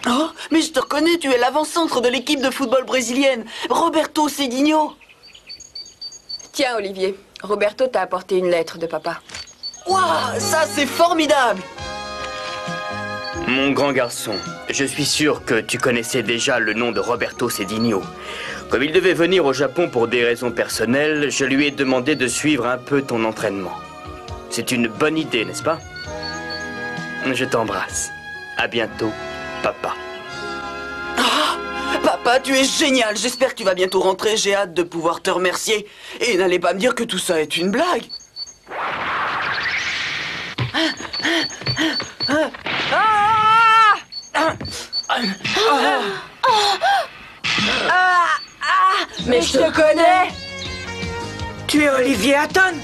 Oh, mais je te reconnais, tu es l'avant-centre de l'équipe de football brésilienne, Roberto Cedinho. Tiens, Olivier, Roberto t'a apporté une lettre de papa. Waouh, ça c'est formidable! Mon grand garçon, je suis sûr que tu connaissais déjà le nom de Roberto Cedinho. Comme il devait venir au Japon pour des raisons personnelles, je lui ai demandé de suivre un peu ton entraînement. C'est une bonne idée, n'est-ce pas? Je t'embrasse. À bientôt, papa. Ah, papa, tu es génial. J'espère que tu vas bientôt rentrer. J'ai hâte de pouvoir te remercier. Et n'allez pas me dire que tout ça est une blague. Mais je te connais! Tu es Olivier Hatton?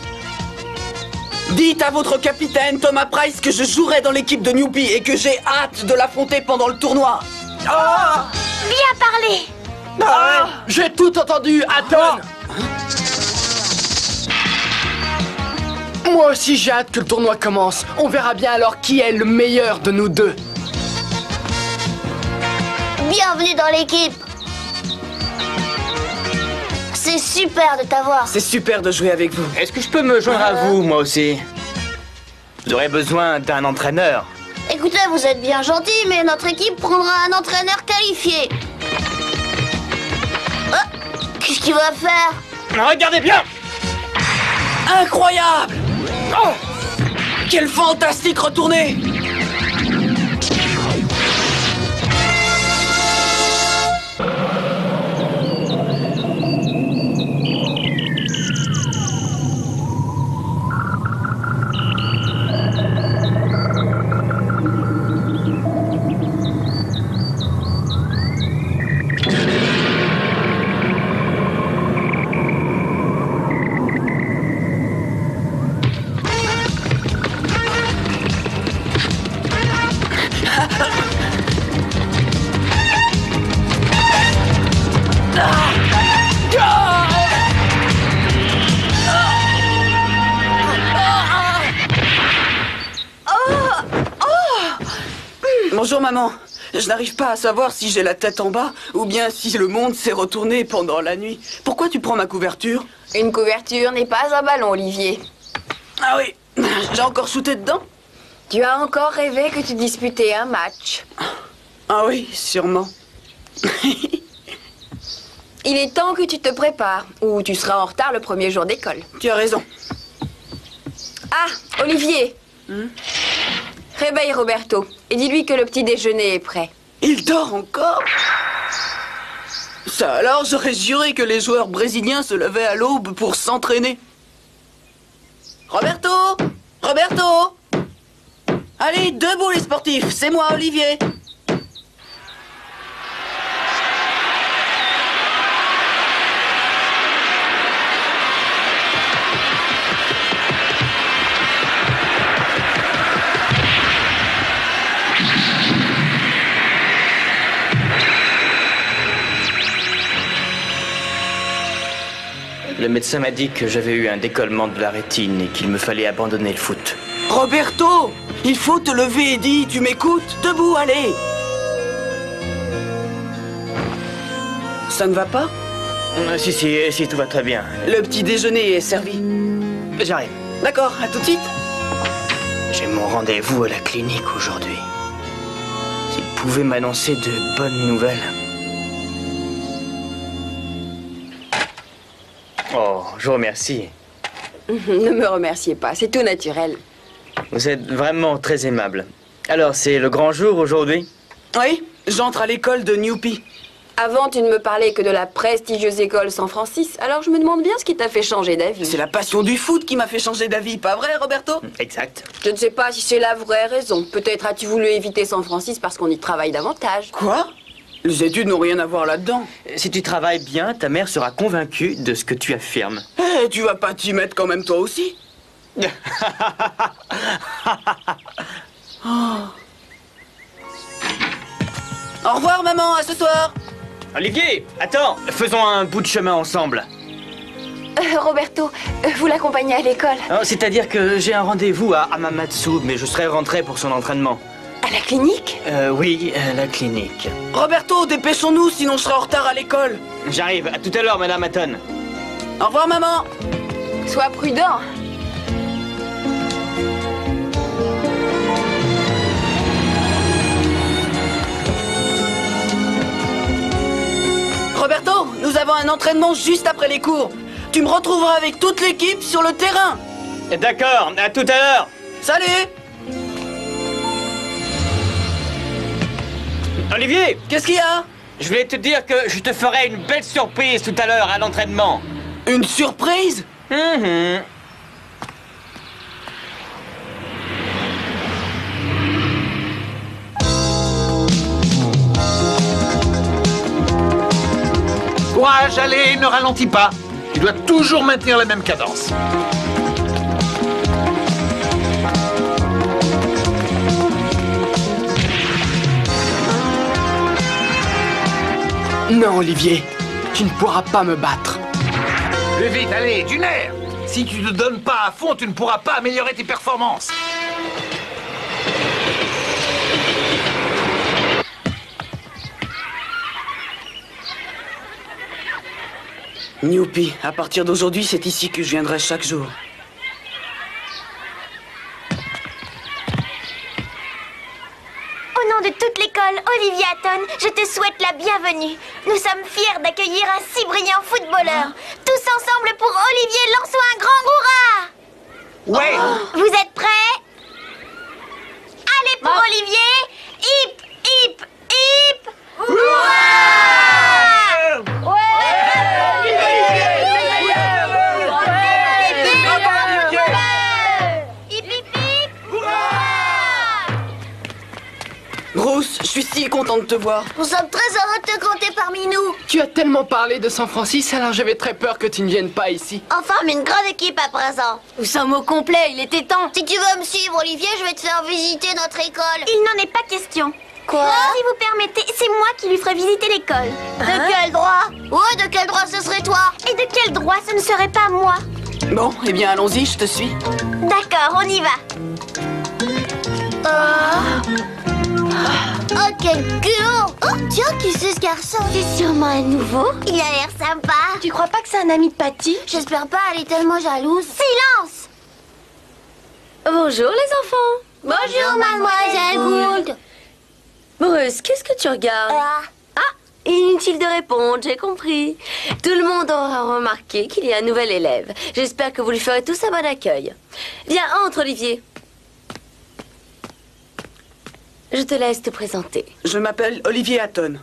Dites à votre capitaine Thomas Price que je jouerai dans l'équipe de Newbie et que j'ai hâte de l'affronter pendant le tournoi. Bien parlé. J'ai tout entendu, Hatton. Moi aussi j'ai hâte que le tournoi commence. On verra bien alors qui est le meilleur de nous deux. Bienvenue dans l'équipe. C'est super de t'avoir. C'est super de jouer avec vous. Est-ce que je peux me joindre à vous, moi aussi? Vous aurez besoin d'un entraîneur. Écoutez, vous êtes bien gentil, mais notre équipe prendra un entraîneur qualifié. Oh, qu'est-ce qu'il va faire? Regardez bien! Incroyable! Oh, quel fantastique retourné! Bonjour maman, je n'arrive pas à savoir si j'ai la tête en bas ou bien si le monde s'est retourné pendant la nuit. Pourquoi tu prends ma couverture? Une couverture n'est pas un ballon, Olivier. Ah oui, j'ai encore shooté dedans? Tu as encore rêvé que tu disputais un match. Ah oui, sûrement. Il est temps que tu te prépares, ou tu seras en retard le premier jour d'école. Tu as raison. Ah, Olivier. Réveille Roberto et dis-lui que le petit déjeuner est prêt. Il dort encore? Ça alors, j'aurais juré que les joueurs brésiliens se levaient à l'aube pour s'entraîner. Roberto! Roberto! Allez, debout les sportifs, c'est moi, Olivier. Le médecin m'a dit que j'avais eu un décollement de la rétine et qu'il me fallait abandonner le foot. Roberto! Il faut te lever, Eddie, tu m'écoutes? Debout, allez! Ça ne va pas? Si, tout va très bien. Le petit déjeuner est servi. J'arrive. D'accord, à tout de suite. J'ai mon rendez-vous à la clinique aujourd'hui. S'il pouvait m'annoncer de bonnes nouvelles. Oh, je vous remercie. Ne me remerciez pas, c'est tout naturel. Vous êtes vraiment très aimable. Alors, c'est le grand jour aujourd'hui? Oui, j'entre à l'école de Newbie. Avant, tu ne me parlais que de la prestigieuse école San Francisco, alors je me demande bien ce qui t'a fait changer d'avis. C'est la passion du foot qui m'a fait changer d'avis, pas vrai, Roberto? Exact. Je ne sais pas si c'est la vraie raison. Peut-être as-tu voulu éviter San Francisco parce qu'on y travaille davantage. Quoi? Les études n'ont rien à voir là-dedans. Si tu travailles bien, ta mère sera convaincue de ce que tu affirmes. Eh, tu vas pas t'y mettre quand même toi aussi? Oh. Au revoir, maman, à ce soir. Olivier, attends, faisons un bout de chemin ensemble. Roberto, vous l'accompagnez à l'école? C'est-à-dire que j'ai un rendez-vous à Hamamatsu, mais je serai rentré pour son entraînement. À la clinique? Oui, à la clinique. Roberto, dépêchons-nous, sinon je serai en retard à l'école. J'arrive. À tout à l'heure, Madame Hatton. Au revoir, maman. Sois prudent. Roberto, nous avons un entraînement juste après les cours. Tu me retrouveras avec toute l'équipe sur le terrain. D'accord, à tout à l'heure. Salut! Olivier, Qu'est-ce qu'il y a? je voulais te dire que je te ferai une belle surprise tout à l'heure à l'entraînement. Une surprise? Courage, allez, ne ralentis pas. Tu dois toujours maintenir la même cadence. Non, Olivier, tu ne pourras pas me battre. Plus vite, allez, du nerf. Si tu ne te donnes pas à fond, tu ne pourras pas améliorer tes performances. Youpi, à partir d'aujourd'hui, c'est ici que je viendrai chaque jour. Au nom de toute l'école, Olivier Hatton, je te souhaite la bienvenue. Nous sommes fiers d'accueillir un si brillant footballeur. Tous ensemble pour Olivier, lançons un grand hurrah! Ouais. Vous êtes prêts? Allez pour Olivier! Hip, hip, hip! Bruce, je suis si content de te voir. Nous sommes très heureux de te compter parmi nous. Tu as tellement parlé de San Francisco, alors j'avais très peur que tu ne viennes pas ici. On forme une grande équipe à présent. Nous sommes au complet, il était temps. Si tu veux me suivre, Olivier, je vais te faire visiter notre école. Il n'en est pas question. Quoi? Si vous permettez, c'est moi qui lui ferai visiter l'école. De quel droit? Ouais, de quel droit ce serait toi? Et de quel droit ce ne serait pas moi? Bon, eh bien allons-y, je te suis. D'accord, on y va. Oh, quel culot! Oh, tiens, qui c'est ce garçon? C'est sûrement un nouveau. Il a l'air sympa. Tu crois pas que c'est un ami de Patty? J'espère pas, elle est tellement jalouse. Silence! Bonjour les enfants. Bonjour, mademoiselle Gould. Bruce, qu'est-ce que tu regardes? Inutile de répondre, j'ai compris. Tout le monde aura remarqué qu'il y a un nouvel élève. J'espère que vous lui ferez tous un bon accueil. Viens, entre, Olivier. Je te laisse te présenter. Je m'appelle Olivier Hatton.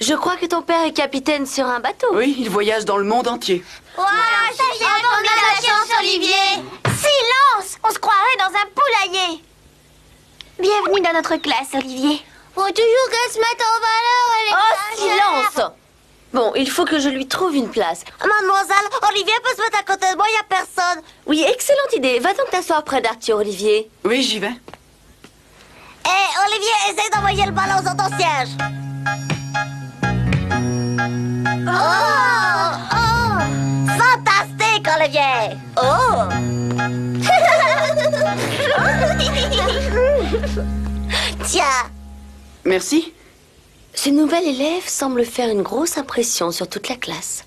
Je crois que ton père est capitaine sur un bateau. Oui, il voyage dans le monde entier. Voilà, c'est bien qu'on a de la chance, Olivier. Silence! On se croirait dans un poulailler. Bienvenue dans notre classe, Olivier. Faut toujours qu'elle se mette en valeur, elle est Oh, silence! Bon, il faut que je lui trouve une place. Mademoiselle, Olivier peut se mettre à côté de moi, il n'y a personne. Oui, excellente idée. Va donc t'asseoir près d'Arthur, Olivier. Oui, j'y vais. Hé, Olivier, essaye d'envoyer le ballon sur ton siège. Oh! Fantastique, Olivier! Oh! Tiens! Merci. Ce nouvel élève semble faire une grosse impression sur toute la classe.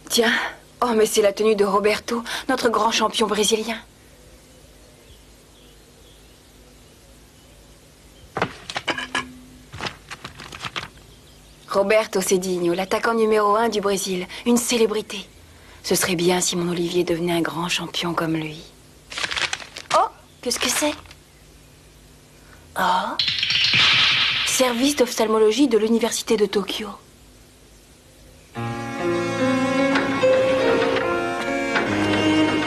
Tiens. Oh, mais c'est la tenue de Roberto, notre grand champion brésilien. Roberto Cedinho, l'attaquant numéro 1 du Brésil, une célébrité. Ce serait bien si mon Olivier devenait un grand champion comme lui. Oh, qu'est-ce que c'est? Oh. Service d'ophtalmologie de l'Université de Tokyo.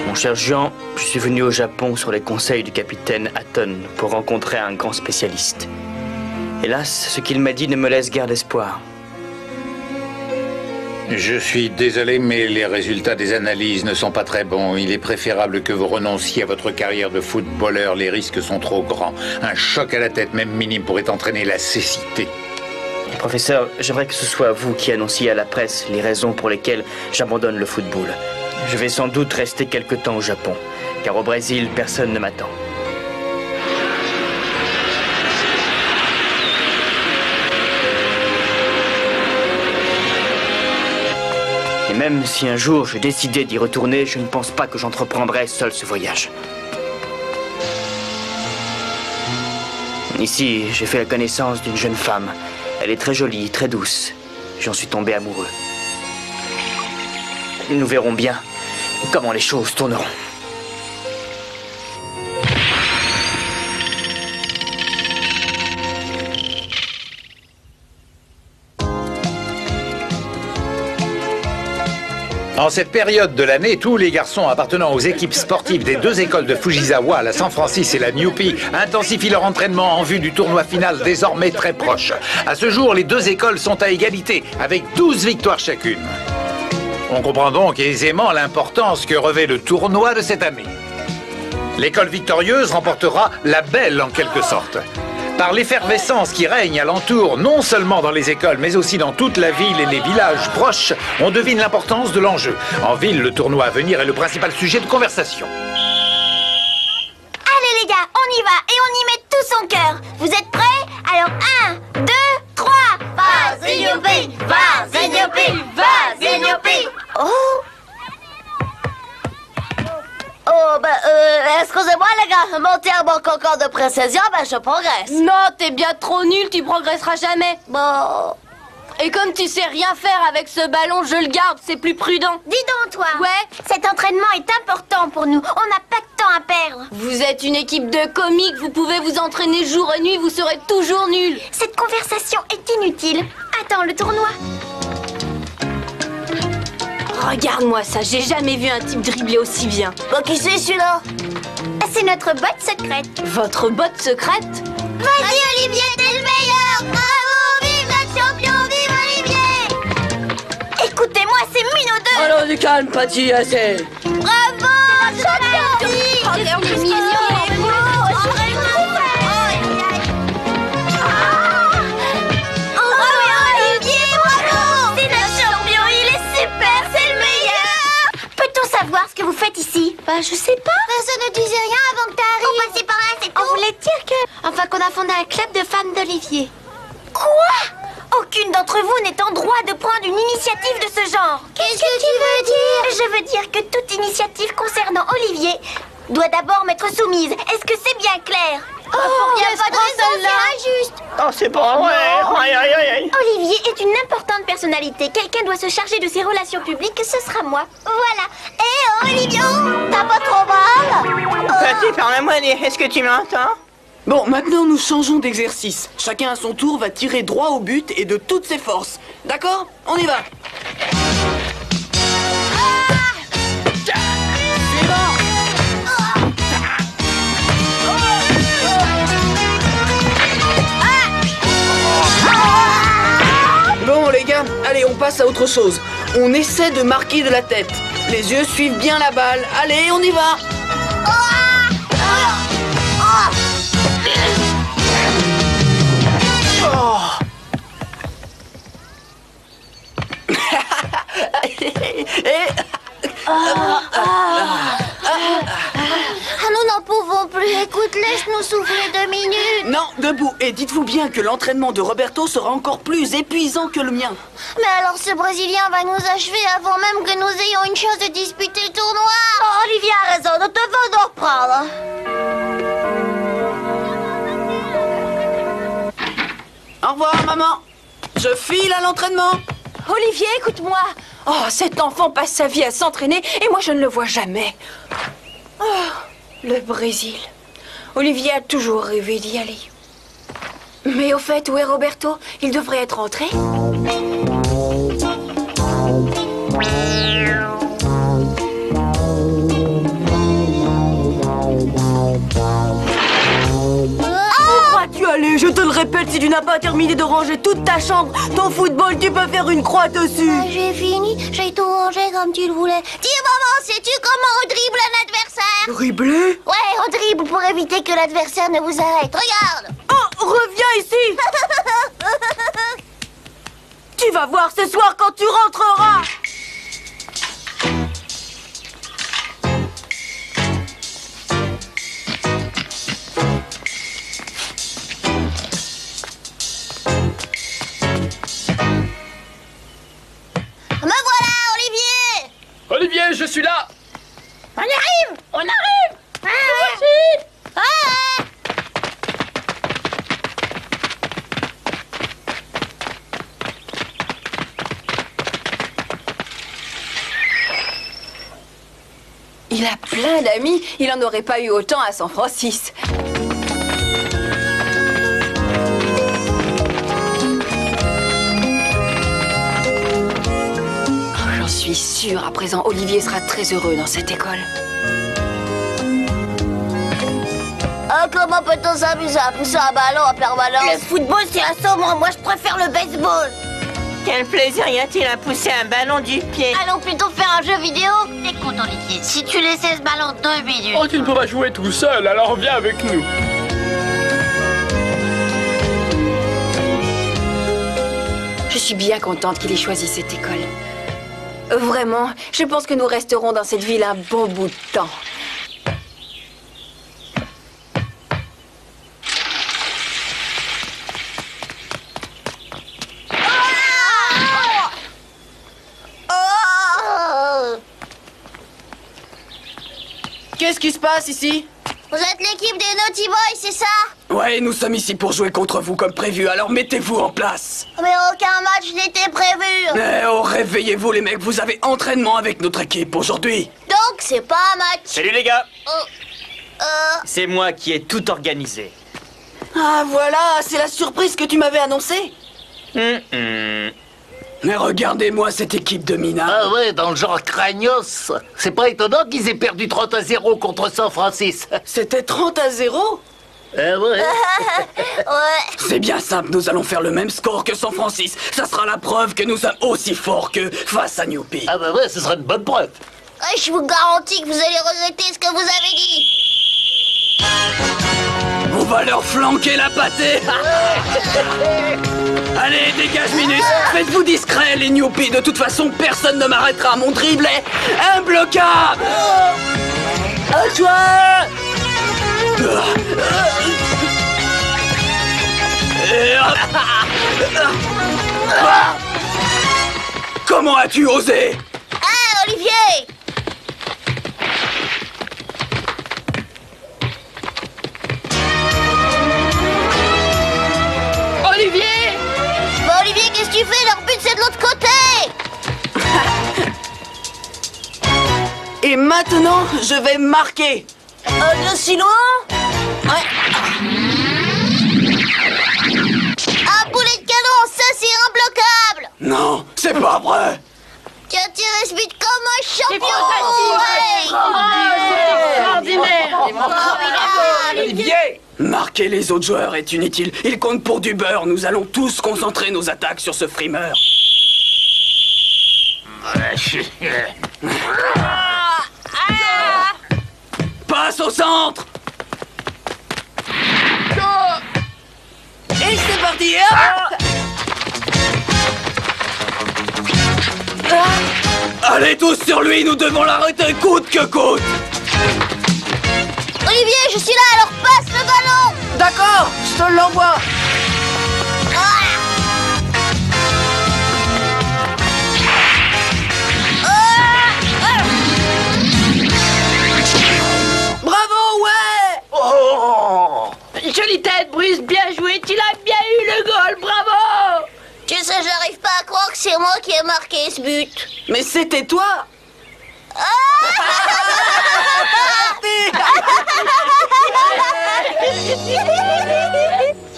Mon cher Jean, je suis venu au Japon sur les conseils du capitaine Hatton pour rencontrer un grand spécialiste. Hélas, ce qu'il m'a dit ne me laisse guère d'espoir. Je suis désolé, mais les résultats des analyses ne sont pas très bons. Il est préférable que vous renonciez à votre carrière de footballeur. Les risques sont trop grands. Un choc à la tête, même minime, pourrait entraîner la cécité. Professeur, j'aimerais que ce soit vous qui annonciez à la presse les raisons pour lesquelles j'abandonne le football. Je vais sans doute rester quelque temps au Japon, car au Brésil, personne ne m'attend. Et même si un jour je décidais d'y retourner, je ne pense pas que j'entreprendrais seul ce voyage. Ici, j'ai fait la connaissance d'une jeune femme. Elle est très jolie, très douce. J'en suis tombé amoureux. Nous verrons bien comment les choses tourneront. En cette période de l'année, tous les garçons appartenant aux équipes sportives des deux écoles de Fujisawa, la San Francisco et la Newpie, intensifient leur entraînement en vue du tournoi final désormais très proche. À ce jour, les deux écoles sont à égalité, avec 12 victoires chacune. On comprend donc aisément l'importance que revêt le tournoi de cette année. L'école victorieuse remportera la belle en quelque sorte. Par l'effervescence qui règne alentour, non seulement dans les écoles, mais aussi dans toute la ville et les villages proches, on devine l'importance de l'enjeu. En ville, le tournoi à venir est le principal sujet de conversation. Allez les gars, on y va et on y met tout son cœur. Vous êtes prêts? Alors 1, 2, 3. Vas-y Youpi, vas-y Youpi, vas-y Youpi. Excusez-moi les gars, mon terme manque encore de précision, mais je progresse. Non, t'es bien trop nul, tu progresseras jamais. Bon... Et comme tu sais rien faire avec ce ballon, je le garde, c'est plus prudent. Dis donc toi. Ouais. Cet entraînement est important pour nous. On n'a pas de temps à perdre. Vous êtes une équipe de comiques, vous pouvez vous entraîner jour et nuit, vous serez toujours nuls. Cette conversation est inutile. Attends le tournoi. Regarde-moi ça, j'ai jamais vu un type dribbler aussi bien. Bon, qui c'est celui-là? C'est notre botte secrète. Votre botte secrète? Vas-y Olivier, t'es le meilleur. Bravo, vive notre champion, vive Olivier. Écoutez-moi, c'est Mino 2. Alors, du calme, Patty, assez. Bravo, champion. Regarde, C'est mignon. Savoir ce que vous faites ici? Bah, je sais pas. Personne ne disait rien avant que t'arrives. On passait par là, c'est tout. On voulait dire que... Enfin, qu'on a fondé un club de fans d'Olivier. Quoi? Aucune d'entre vous n'est en droit de prendre une initiative de ce genre. Qu'est-ce que tu veux dire? Je veux dire que toute initiative concernant Olivier doit d'abord m'être soumise. Est-ce que c'est bien clair? Il n'y a pas de raison, c'est injuste. Oh, c'est pas vrai. Aïe, aïe, aïe, aïe. Olivier est une importante personnalité. Quelqu'un doit se charger de ses relations publiques, ce sera moi. Voilà. Hé, Olivier, t'as pas trop mal? Patty, permets-moi, est-ce que tu m'entends? Bon, maintenant nous changeons d'exercice. Chacun à son tour va tirer droit au but et de toutes ses forces. D'accord? On y va. Bon les gars, allez, on passe à autre chose. On essaie de marquer de la tête. Les yeux suivent bien la balle. Allez, on y va. Nous n'en pouvons plus. Écoute, laisse-nous souffler 2 minutes. Non, debout. Et dites-vous bien que l'entraînement de Roberto sera encore plus épuisant que le mien. Mais alors ce Brésilien va nous achever avant même que nous ayons une chance de disputer le tournoi. Oh, Olivier a raison, nous devons nous reprendre. Au revoir, maman. Je file à l'entraînement. Olivier, écoute-moi. Oh, cet enfant passe sa vie à s'entraîner et moi je ne le vois jamais. Oh, le Brésil. Olivier a toujours rêvé d'y aller. Mais au fait, où est Roberto? Il devrait être rentré. Tu allais, je te le répète, si tu n'as pas terminé de ranger toute ta chambre, ton football, tu peux faire une croix dessus. J'ai fini, j'ai tout rangé comme tu le voulais. Dis maman, sais-tu comment on dribble un adversaire? Dribbler? Ouais, on dribble pour éviter que l'adversaire ne vous arrête. Regarde. Oh, reviens ici. Tu vas voir ce soir quand tu rentreras. Me voilà, Olivier! Olivier, je suis là. On arrive! On arrive! Voici! Il a plein d'amis. Il en aurait pas eu autant à San Francisco. J'en suis sûre. À présent, Olivier sera très heureux dans cette école. Comment peut-on s'amuser à pousser un ballon en permanence? Le football, c'est assommant. Moi, je préfère le baseball. Quel plaisir y a-t-il à pousser un ballon du pied? Allons plutôt faire un jeu vidéo. Écoute, Olivier, si tu laissais ce ballon 2 minutes... Oh, tu ne peux pas jouer tout seul, alors viens avec nous. Je suis bien contente qu'il ait choisi cette école. Vraiment, je pense que nous resterons dans cette ville un bon bout de temps. Qu'est-ce qui se passe ici? Vous êtes l'équipe des Naughty Boys, c'est ça? Ouais, nous sommes ici pour jouer contre vous comme prévu, alors mettez-vous en place. Mais aucun match n'était prévu. Eh oh, réveillez-vous les mecs, vous avez entraînement avec notre équipe aujourd'hui. Donc, c'est pas un match. Salut les gars. C'est moi qui ai tout organisé. Ah voilà, c'est la surprise que tu m'avais annoncée. Mais regardez-moi cette équipe de minards. Ah ouais, dans le genre cragnos. C'est pas étonnant qu'ils aient perdu 30-0 contre San Francisco. C'était 30-0? Ah ouais. Ouais. C'est bien simple, nous allons faire le même score que San Francisco. Ça sera la preuve que nous sommes aussi forts que face à Newpie. Ah bah ouais, ce serait une bonne preuve. Ouais, je vous garantis que vous allez regretter ce que vous avez dit. On va leur flanquer la pâtée. Allez, dégage Minus. Faites-vous discret les Newpies. De toute façon, personne ne m'arrêtera. Mon dribble est imbloquable. À toi. Comment as-tu osé? Ah, Olivier! Olivier! Bah, Olivier, qu'est-ce que tu fais? Leur but, c'est de l'autre côté! Et maintenant, je vais marquer. De si loin? Ouais. Un boulet de canon, ça, c'est imbloquable! Non, c'est pas vrai. Tu as tiré ce but comme un champion! Olivier! Marquer les autres joueurs est inutile. Ils comptent pour du beurre. Nous allons tous concentrer nos attaques sur ce frimeur. Passe au centre! Et c'est parti! Allez tous sur lui, nous devons l'arrêter coûte que coûte! Olivier, je suis là, alors passe le ballon! D'accord, je te l'envoie! Bravo, ouais! Oh! Jolie tête, Bruce, bien joué, tu l'as bien eu le goal, bravo! Tu sais, j'arrive pas à croire que c'est moi qui ai marqué ce but. Mais c'était toi!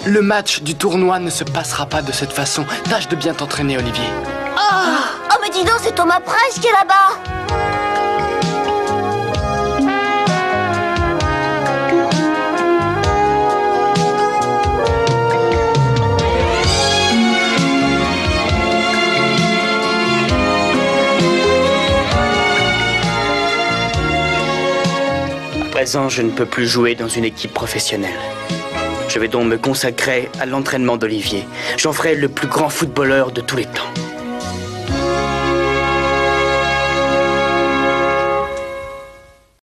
Le match du tournoi ne se passera pas de cette façon. Tâche de bien t'entraîner, Olivier. Oh, mais dis donc, c'est Thomas Price qui est là-bas. À présent, je ne peux plus jouer dans une équipe professionnelle. Je vais donc me consacrer à l'entraînement d'Olivier. J'en ferai le plus grand footballeur de tous les temps.